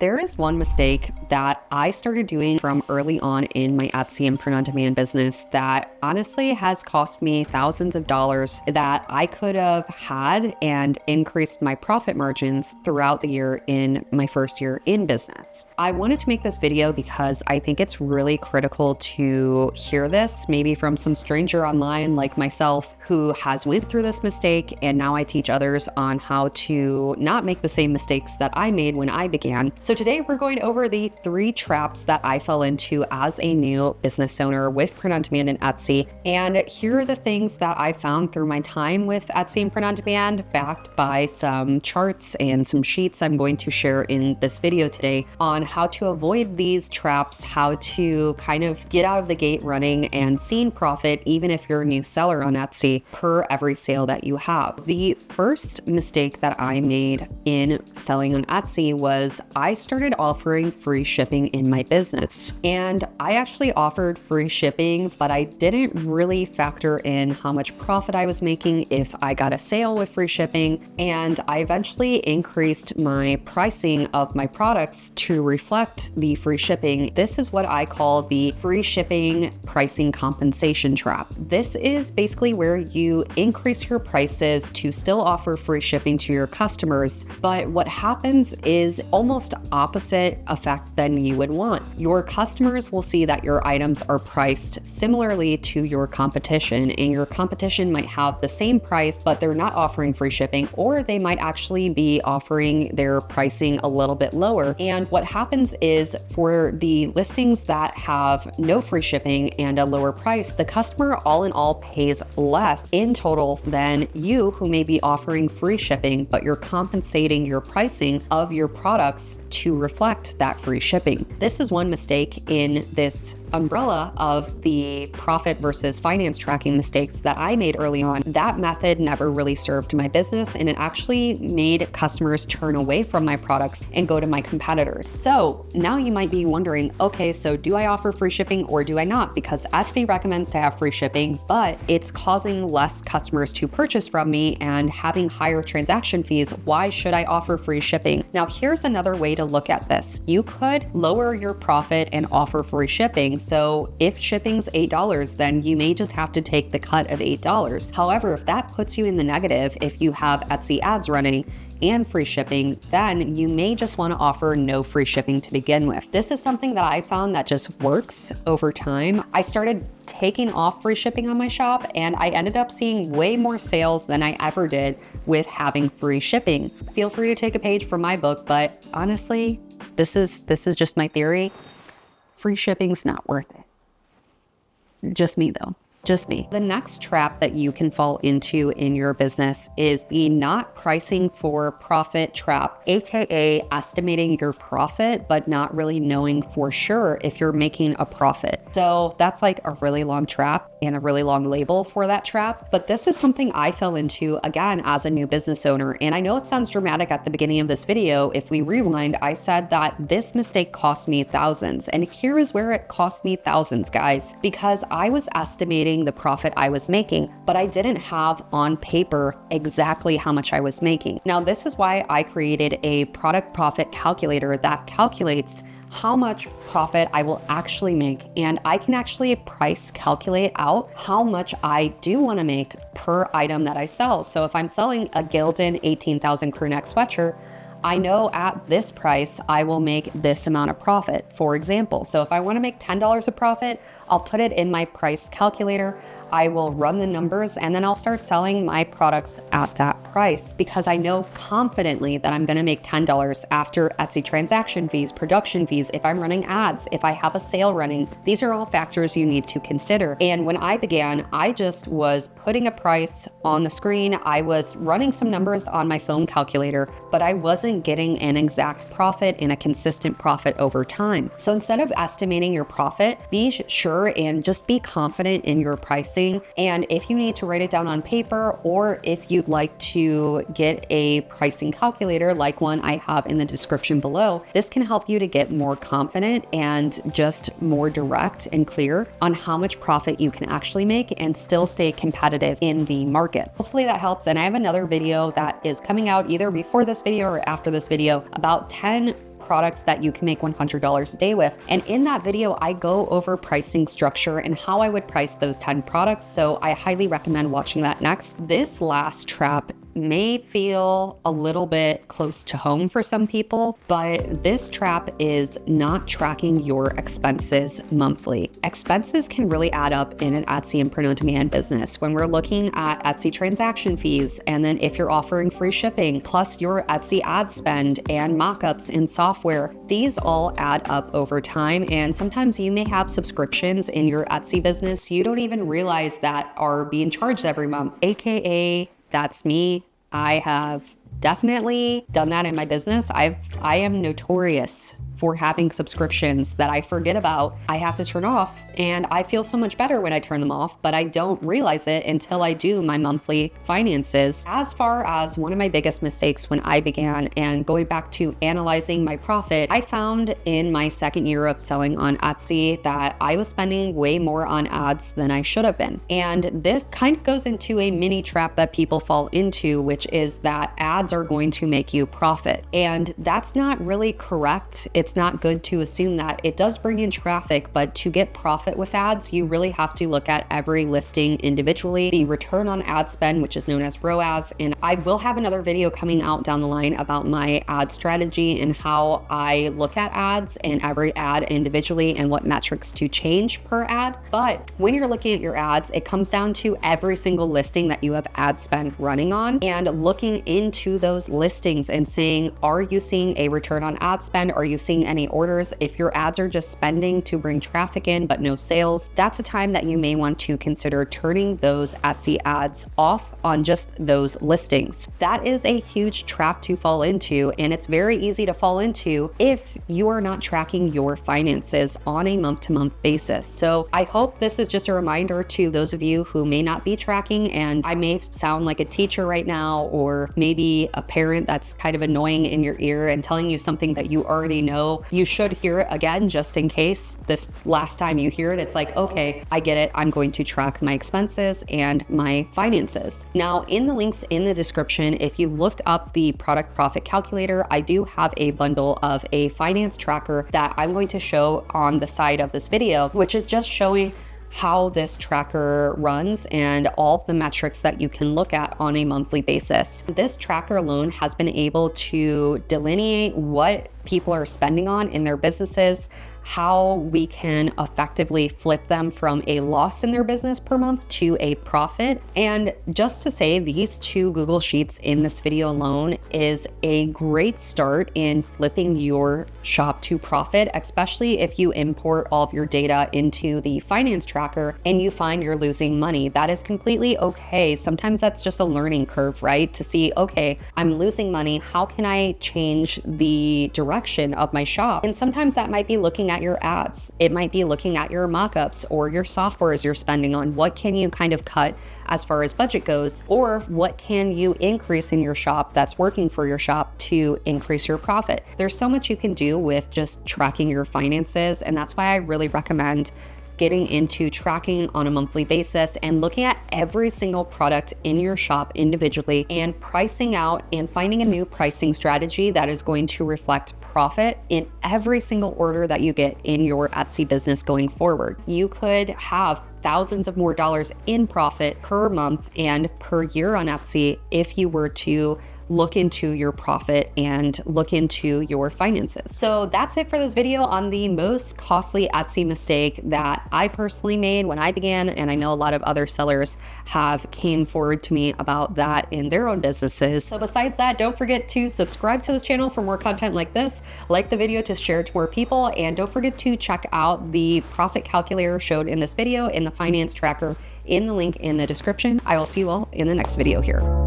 There is one mistake that I started doing from early on in my Etsy and print-on-demand business that honestly has cost me thousands of dollars that I could have had and increased my profit margins throughout the year in my first year in business. I wanted to make this video because I think it's really critical to hear this, maybe from some stranger online like myself who has went through this mistake, and now I teach others on how to not make the same mistakes that I made when I began. So today we're going over the 3 traps that I fell into as a new business owner with print-on-demand and Etsy. And here are the things that I found through my time with Etsy and print-on-demand, backed by some charts and some sheets I'm going to share in this video today on how to avoid these traps, how to kind of get out of the gate running and seeing profit even if you're a new seller on Etsy per every sale that you have. The first mistake that I made in selling on Etsy was I started offering free shipping in my business. And I actually offered free shipping, but I didn't really factor in how much profit I was making if I got a sale with free shipping. And I eventually increased my pricing of my products to reflect the free shipping. This is what I call the free shipping pricing compensation trap. This is basically where you increase your prices to still offer free shipping to your customers. But what happens is almost opposite effect than you would want. Your customers will see that your items are priced similarly to your competition, and your competition might have the same price, but they're not offering free shipping, or they might actually be offering their pricing a little bit lower. And what happens is for the listings that have no free shipping and a lower price, the customer all in all pays less in total than you who may be offering free shipping, but you're compensating your pricing of your products to reflect that free shipping. This is one mistake in this umbrella of the profit versus finance tracking mistakes that I made early on. That method never really served my business, and it actually made customers turn away from my products and go to my competitors. So now you might be wondering, okay, so do I offer free shipping or do I not? Because Etsy recommends to have free shipping, but it's causing less customers to purchase from me and having higher transaction fees. Why should I offer free shipping? Now, here's another way to look at this. You could lower your profit and offer free shipping. So if shipping's $8, then you may just have to take the cut of $8. However, if that puts you in the negative, if you have Etsy ads running and free shipping, then you may just want to offer no free shipping to begin with. This is something that I found that just works over time. I started taking off free shipping on my shop, and I ended up seeing way more sales than I ever did with having free shipping. Feel free to take a page from my book, but honestly, this is just my theory. Free shipping's not worth it. Just me though. Just me. The next trap that you can fall into in your business is the not pricing for profit trap, aka estimating your profit, but not really knowing for sure if you're making a profit. So that's like a really long trap and a really long label for that trap. But this is something I fell into again as a new business owner. And I know it sounds dramatic at the beginning of this video. If we rewind, I said that this mistake cost me thousands. And here is where it cost me thousands, guys, because I was estimating the profit I was making, but I didn't have on paper exactly how much I was making. Now, this is why I created a product profit calculator that calculates how much profit I will actually make. And I can actually price calculate out how much I do want to make per item that I sell. So if I'm selling a Gildan 18,000 crew neck sweatshirt, I know at this price, I will make this amount of profit, for example. So if I want to make $10 of profit, I'll put it in my price calculator. I will run the numbers, and then I'll start selling my products at that price because I know confidently that I'm going to make $10 after Etsy transaction fees, production fees, if I'm running ads, if I have a sale running. These are all factors you need to consider. And when I began, I just was putting a price on the screen. I was running some numbers on my phone calculator, but I wasn't getting an exact profit and a consistent profit over time. So instead of estimating your profit, be sure and just be confident in your pricing. And if you need to write it down on paper, or if you'd like to get a pricing calculator like one I have in the description below, this can help you to get more confident and just more direct and clear on how much profit you can actually make and still stay competitive in the market. Hopefully that helps. And I have another video that is coming out either before this video or after this video about 10 products that you can make $100 a day with. And in that video, I go over pricing structure and how I would price those 10 products. So I highly recommend watching that next. This last trap may feel a little bit close to home for some people, but this trap is not tracking your expenses monthly. Expenses can really add up in an Etsy and print-on-demand business. When we're looking at Etsy transaction fees, and then if you're offering free shipping, plus your Etsy ad spend and mockups in software, these all add up over time. And sometimes you may have subscriptions in your Etsy business you don't even realize that are being charged every month, AKA that's me. I have definitely done that in my business. I am notorious for having subscriptions that I forget about, I have to turn off, and I feel so much better when I turn them off, but I don't realize it until I do my monthly finances. As far as one of my biggest mistakes when I began and going back to analyzing my profit, I found in my second year of selling on Etsy that I was spending way more on ads than I should have been. And this kind of goes into a mini trap that people fall into, which is that ads are going to make you profit. And that's not really correct. It's not good to assume that. It does bring in traffic, but to get profit with ads, you really have to look at every listing individually, the return on ad spend, which is known as ROAS. And I will have another video coming out down the line about my ad strategy and how I look at ads and every ad individually and what metrics to change per ad. But when you're looking at your ads, it comes down to every single listing that you have ad spend running on and looking into those listings and saying, are you seeing a return on ad spend? Are you seeing any orders? If your ads are just spending to bring traffic in but no sales, that's a time that you may want to consider turning those Etsy ads off on just those listings. That is a huge trap to fall into, and it's very easy to fall into if you are not tracking your finances on a month-to-month basis. So I hope this is just a reminder to those of you who may not be tracking, and I may sound like a teacher right now, or maybe a parent that's kind of annoying in your ear and telling you something that you already know. You should hear it again, just in case this last time you hear it, it's like, okay, I get it. I'm going to track my expenses and my finances. Now, in the links in the description, if you looked up the product profit calculator, I do have a bundle of a finance tracker that I'm going to show on the side of this video, which is just showing how this tracker runs and all the metrics that you can look at on a monthly basis. This tracker alone has been able to delineate what people are spending on in their businesses, how we can effectively flip them from a loss in their business per month to a profit. And just to say, these two Google Sheets in this video alone is a great start in flipping your shop to profit, especially if you import all of your data into the finance tracker and you find you're losing money. That is completely okay. Sometimes that's just a learning curve, right? To see, okay, I'm losing money. How can I change the direction of my shop? And sometimes that might be looking at your ads. It might be looking at your mockups or your softwares you're spending on. What can you kind of cut as far as budget goes, or what can you increase in your shop that's working for your shop to increase your profit? There's so much you can do with just tracking your finances, and that's why I really recommend getting into tracking on a monthly basis and looking at every single product in your shop individually and pricing out and finding a new pricing strategy that is going to reflect profit in every single order that you get in your Etsy business going forward. You could have thousands of more dollars in profit per month and per year on Etsy if you were to look into your profit and look into your finances. So that's it for this video on the most costly Etsy mistake that I personally made when I began, and I know a lot of other sellers have came forward to me about that in their own businesses. So besides that, don't forget to subscribe to this channel for more content like this, like the video to share it to more people, and don't forget to check out the profit calculator showed in this video and the finance tracker in the link in the description. I will see you all in the next video here.